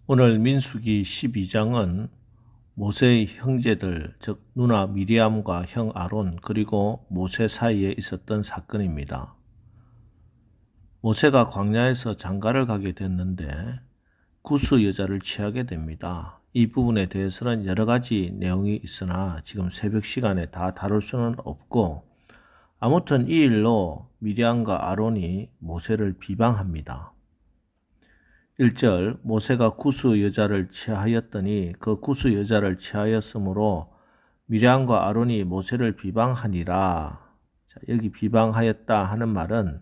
오늘 민수기 12장은 모세의 형제들, 즉 누나 미리암과 형 아론 그리고 모세 사이에 있었던 사건입니다. 모세가 광야에서 장가를 가게 됐는데 구스 여자를 취하게 됩니다. 이 부분에 대해서는 여러 가지 내용이 있으나 지금 새벽 시간에 다 다룰 수는 없고, 아무튼 이 일로 미리암과 아론이 모세를 비방합니다. 1절 모세가 구스 여자를 취하였더니 그 구스 여자를 취하였으므로 미리암과 아론이 모세를 비방하니라. 자, 여기 비방하였다 하는 말은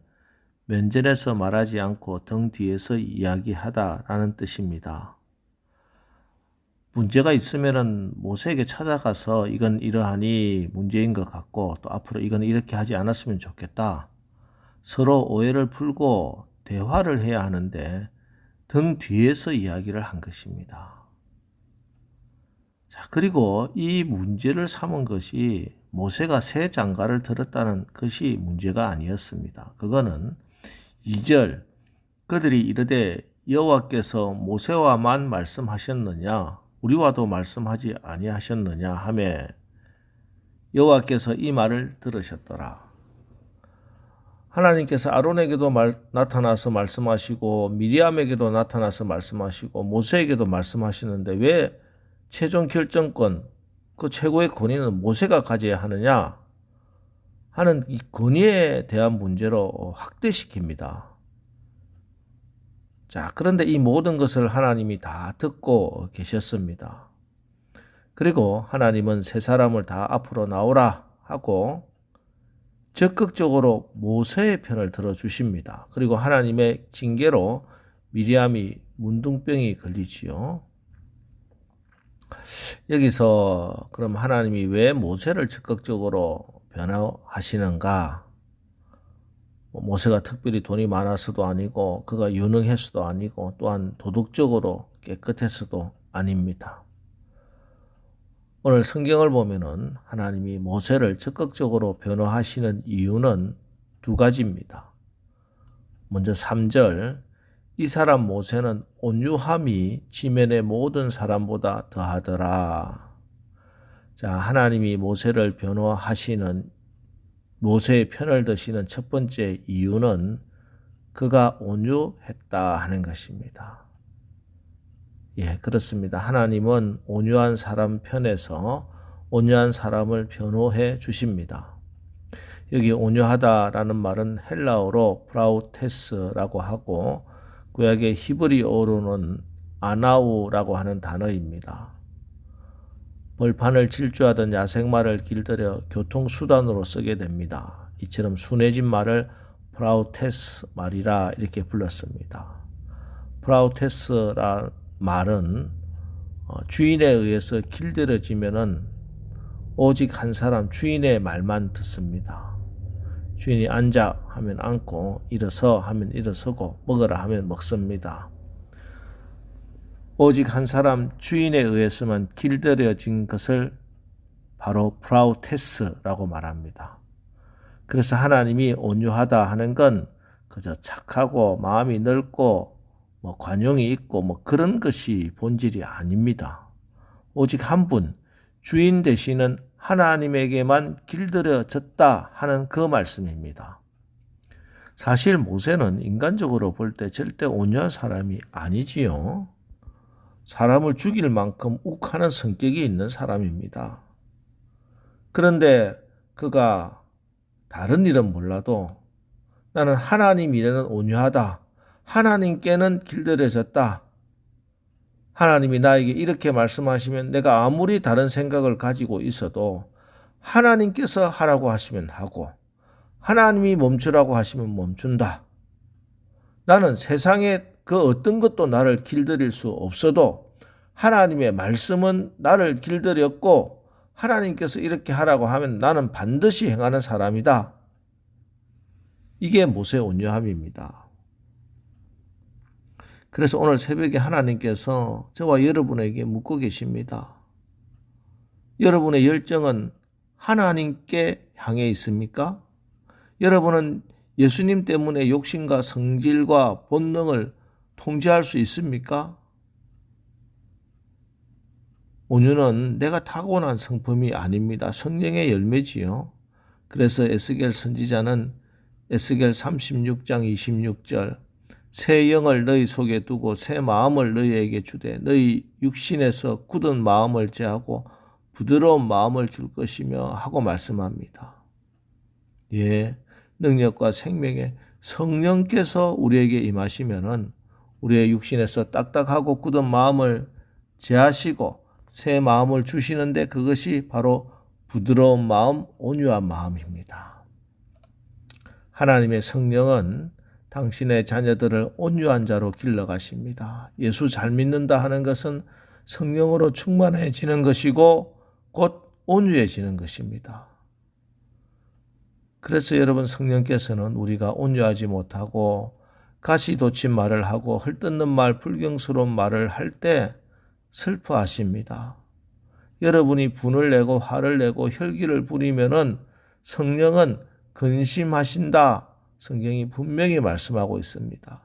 면전에서 말하지 않고 등 뒤에서 이야기하다라는 뜻입니다. 문제가 있으면은 모세에게 찾아가서 이건 이러하니 문제인 것 같고 또 앞으로 이건 이렇게 하지 않았으면 좋겠다. 서로 오해를 풀고 대화를 해야 하는데 등 뒤에서 이야기를 한 것입니다. 자, 그리고 이 문제를 삼은 것이 모세가 새 장가를 들었다는 것이 문제가 아니었습니다. 그거는 2절 그들이 이르되 여호와께서 모세와만 말씀하셨느냐 우리와도 말씀하지 아니하셨느냐 하매 여호와께서 이 말을 들으셨더라. 하나님께서 아론에게도 나타나서 말씀하시고 미리암에게도 나타나서 말씀하시고 모세에게도 말씀하시는데 왜 최종 결정권, 그 최고의 권위는 모세가 가져야 하느냐 하는 이 권위에 대한 문제로 확대시킵니다. 자, 그런데 이 모든 것을 하나님이 다 듣고 계셨습니다. 그리고 하나님은 세 사람을 다 앞으로 나오라 하고 적극적으로 모세의 편을 들어주십니다. 그리고 하나님의 징계로 미리암이 문둥병이 걸리지요. 여기서 그럼 하나님이 왜 모세를 적극적으로 변호하시는가? 모세가 특별히 돈이 많아서도 아니고 그가 유능해서도 아니고 또한 도덕적으로 깨끗해서도 아닙니다. 오늘 성경을 보면은 하나님이 모세를 적극적으로 변호하시는 이유는 두 가지입니다. 먼저 3절 이 사람 모세는 온유함이 지면의 모든 사람보다 더하더라. 자, 하나님이 모세를 변호하시는 모세의 편을 드시는 첫 번째 이유는 그가 온유했다 하는 것입니다. 예, 그렇습니다. 하나님은 온유한 사람 편에서 온유한 사람을 변호해 주십니다. 여기 온유하다라는 말은 헬라어로 프라우테스라고 하고 구약의 히브리어로는 아나우라고 하는 단어입니다. 벌판을 질주하던 야생마를 길들여 교통수단으로 쓰게 됩니다. 이처럼 순해진 말을 프라우테스 말이라 이렇게 불렀습니다. 프라우테스라 말은 주인에 의해서 길들여지면은 오직 한 사람 주인의 말만 듣습니다. 주인이 앉아 하면 앉고 일어서 하면 일어서고 먹으라 하면 먹습니다. 오직 한 사람 주인에 의해서만 길들여진 것을 바로 프라우테스라고 말합니다. 그래서 하나님이 온유하다 하는 건 그저 착하고 마음이 넓고 관용이 있고 그런 것이 본질이 아닙니다. 오직 한 분, 주인 되시는 하나님에게만 길들여졌다 하는 그 말씀입니다. 사실 모세는 인간적으로 볼 때 절대 온유한 사람이 아니지요. 사람을 죽일 만큼 욱하는 성격이 있는 사람입니다. 그런데 그가 다른 일은 몰라도 나는 하나님 일에는 온유하다. 하나님께는 길들여졌다. 하나님이 나에게 이렇게 말씀하시면 내가 아무리 다른 생각을 가지고 있어도 하나님께서 하라고 하시면 하고 하나님이 멈추라고 하시면 멈춘다. 나는 세상에 그 어떤 것도 나를 길들일 수 없어도 하나님의 말씀은 나를 길들였고 하나님께서 이렇게 하라고 하면 나는 반드시 행하는 사람이다. 이게 모세의 온유함입니다. 그래서 오늘 새벽에 하나님께서 저와 여러분에게 묻고 계십니다. 여러분의 열정은 하나님께 향해 있습니까? 여러분은 예수님 때문에 욕심과 성질과 본능을 통제할 수 있습니까? 온유는 내가 타고난 성품이 아닙니다. 성령의 열매지요. 그래서 에스겔 선지자는 에스겔 36장 26절 새 영을 너희 속에 두고 새 마음을 너희에게 주되 너희 육신에서 굳은 마음을 제하고 부드러운 마음을 줄 것이며 하고 말씀합니다. 예, 능력과 생명의 성령께서 우리에게 임하시면은 우리의 육신에서 딱딱하고 굳은 마음을 제하시고 새 마음을 주시는데 그것이 바로 부드러운 마음, 온유한 마음입니다. 하나님의 성령은 당신의 자녀들을 온유한 자로 길러가십니다. 예수 잘 믿는다 하는 것은 성령으로 충만해지는 것이고 곧 온유해지는 것입니다. 그래서 여러분 성령께서는 우리가 온유하지 못하고 가시돋친 말을 하고 헐뜯는 말, 불경스러운 말을 할 때 슬퍼하십니다. 여러분이 분을 내고 화를 내고 혈기를 부리면은 성령은 근심하신다. 성경이 분명히 말씀하고 있습니다.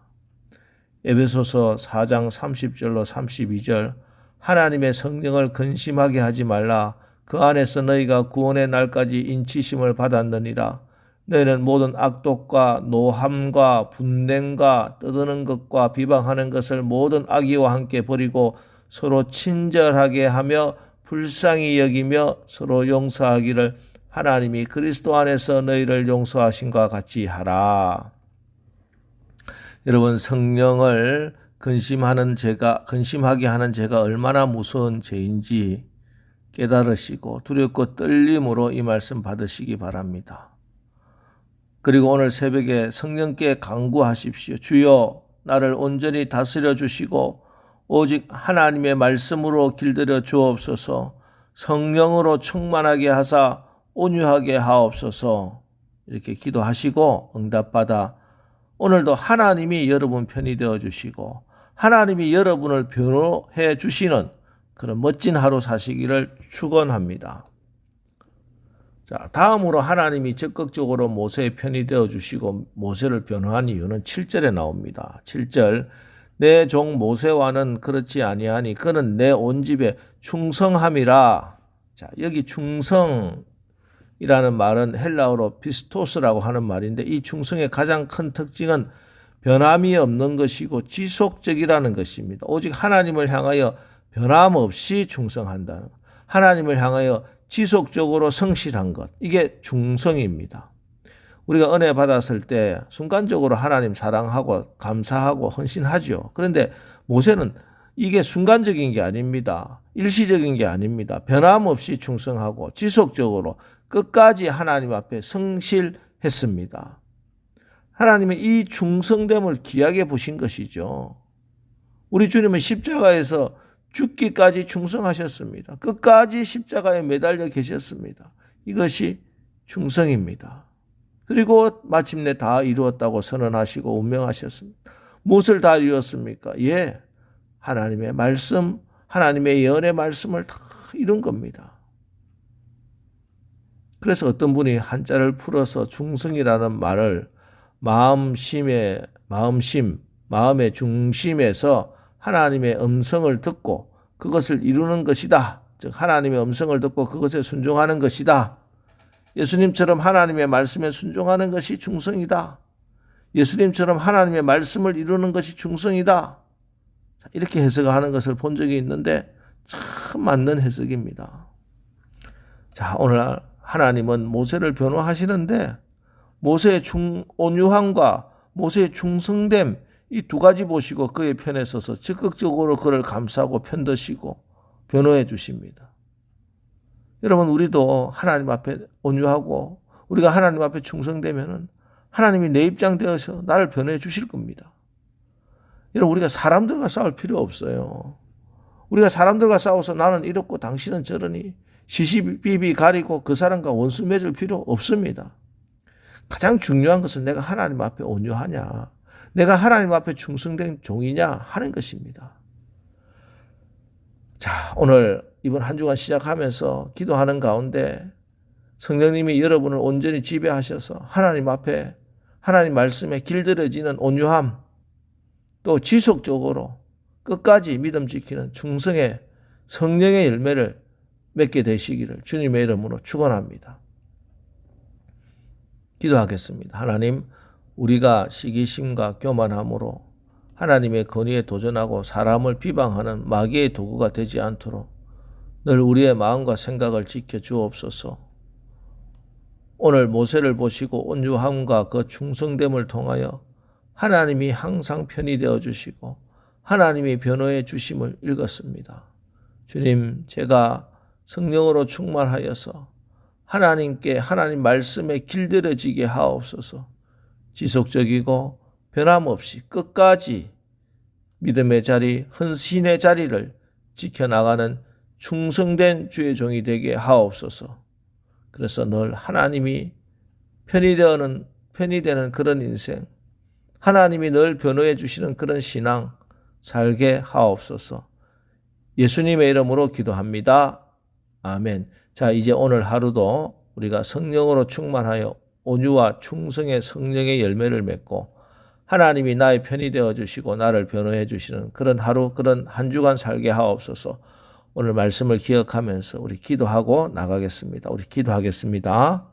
에베소서 4장 30절로 32절 하나님의 성령을 근심하게 하지 말라. 그 안에서 너희가 구원의 날까지 인치심을 받았느니라. 너희는 모든 악독과 노함과 분냄과 떠드는 것과 비방하는 것을 모든 악의와 함께 버리고 서로 친절하게 하며 불쌍히 여기며 서로 용서하기를 하나님이 그리스도 안에서 너희를 용서하신과 같이 하라. 여러분 성령을 근심하게 하는 죄가 얼마나 무서운 죄인지 깨달으시고 두렵고 떨림으로 이 말씀 받으시기 바랍니다. 그리고 오늘 새벽에 성령께 간구하십시오. 주여 나를 온전히 다스려 주시고 오직 하나님의 말씀으로 길들여 주옵소서. 성령으로 충만하게 하사 온유하게 하옵소서. 이렇게 기도하시고 응답받아 오늘도 하나님이 여러분 편이 되어 주시고 하나님이 여러분을 변호해 주시는 그런 멋진 하루 사시기를 축원합니다. 자, 다음으로 하나님이 적극적으로 모세의 편이 되어 주시고 모세를 변호한 이유는 7절에 나옵니다. 7절 내 종 모세와는 그렇지 아니하니 그는 내 온 집에 충성함이라. 자, 여기 충성이라는 말은 헬라어로 피스토스라고 하는 말인데 이 충성의 가장 큰 특징은 변함이 없는 것이고 지속적이라는 것입니다. 오직 하나님을 향하여 변함없이 충성한다는 것. 하나님을 향하여 지속적으로 성실한 것. 이게 충성입니다. 우리가 은혜 받았을 때 순간적으로 하나님 사랑하고 감사하고 헌신하죠. 그런데 모세는 이게 순간적인 게 아닙니다. 일시적인 게 아닙니다. 변함없이 충성하고 지속적으로 끝까지 하나님 앞에 성실했습니다. 하나님은 이 충성됨을 귀하게 보신 것이죠. 우리 주님은 십자가에서 죽기까지 충성하셨습니다. 끝까지 십자가에 매달려 계셨습니다. 이것이 충성입니다. 그리고 마침내 다 이루었다고 선언하시고 운명하셨습니다. 무엇을 다 이루었습니까? 예, 하나님의 말씀, 하나님의 예언의 말씀을 다 이룬 겁니다. 그래서 어떤 분이 한자를 풀어서 충성이라는 말을 마음의 중심에서 하나님의 음성을 듣고 그것을 이루는 것이다. 즉 하나님의 음성을 듣고 그것에 순종하는 것이다. 예수님처럼 하나님의 말씀에 순종하는 것이 충성이다. 예수님처럼 하나님의 말씀을 이루는 것이 충성이다. 이렇게 해석하는 것을 본 적이 있는데 참 맞는 해석입니다. 자, 오늘 하나님은 모세를 변호하시는데 모세의 온유함과 모세의 충성됨 이 두 가지 보시고 그의 편에 서서 적극적으로 그를 감싸고 편드시고 변호해 주십니다. 여러분 우리도 하나님 앞에 온유하고 우리가 하나님 앞에 충성되면은 하나님이 내 입장 되어서 나를 변호해 주실 겁니다. 여러분 우리가 사람들과 싸울 필요 없어요. 우리가 사람들과 싸워서 나는 이렇고 당신은 저러니 시시비비 가리고 그 사람과 원수 맺을 필요 없습니다. 가장 중요한 것은 내가 하나님 앞에 온유하냐, 내가 하나님 앞에 충성된 종이냐 하는 것입니다. 자, 오늘 이번 한 주간 시작하면서 기도하는 가운데 성령님이 여러분을 온전히 지배하셔서 하나님 앞에 하나님 말씀에 길들여지는 온유함, 또 지속적으로 끝까지 믿음 지키는 충성의 성령의 열매를 맺게 되시기를 주님의 이름으로 축원합니다. 기도하겠습니다. 하나님, 우리가 시기심과 교만함으로 하나님의 권위에 도전하고 사람을 비방하는 마귀의 도구가 되지 않도록 늘 우리의 마음과 생각을 지켜 주옵소서. 오늘 모세를 보시고 온유함과 그 충성됨을 통하여 하나님이 항상 편히 되어 주시고 하나님이 변호해 주심을 읽었습니다. 주님, 제가 성령으로 충만하여서 하나님께 하나님 말씀에 길들여지게 하옵소서. 지속적이고 변함없이 끝까지 믿음의 자리, 헌신의 자리를 지켜나가는 충성된 주의 종이 되게 하옵소서. 그래서 늘 하나님이 편히 되는 그런 인생, 하나님이 늘 변호해 주시는 그런 신앙 살게 하옵소서. 예수님의 이름으로 기도합니다. 아멘. 자, 이제 오늘 하루도 우리가 성령으로 충만하여 온유와 충성의 성령의 열매를 맺고 하나님이 나의 편이 되어 주시고 나를 변호해 주시는 그런 하루, 그런 한 주간 살게 하옵소서. 오늘 말씀을 기억하면서 우리 기도하고 나가겠습니다. 우리 기도하겠습니다.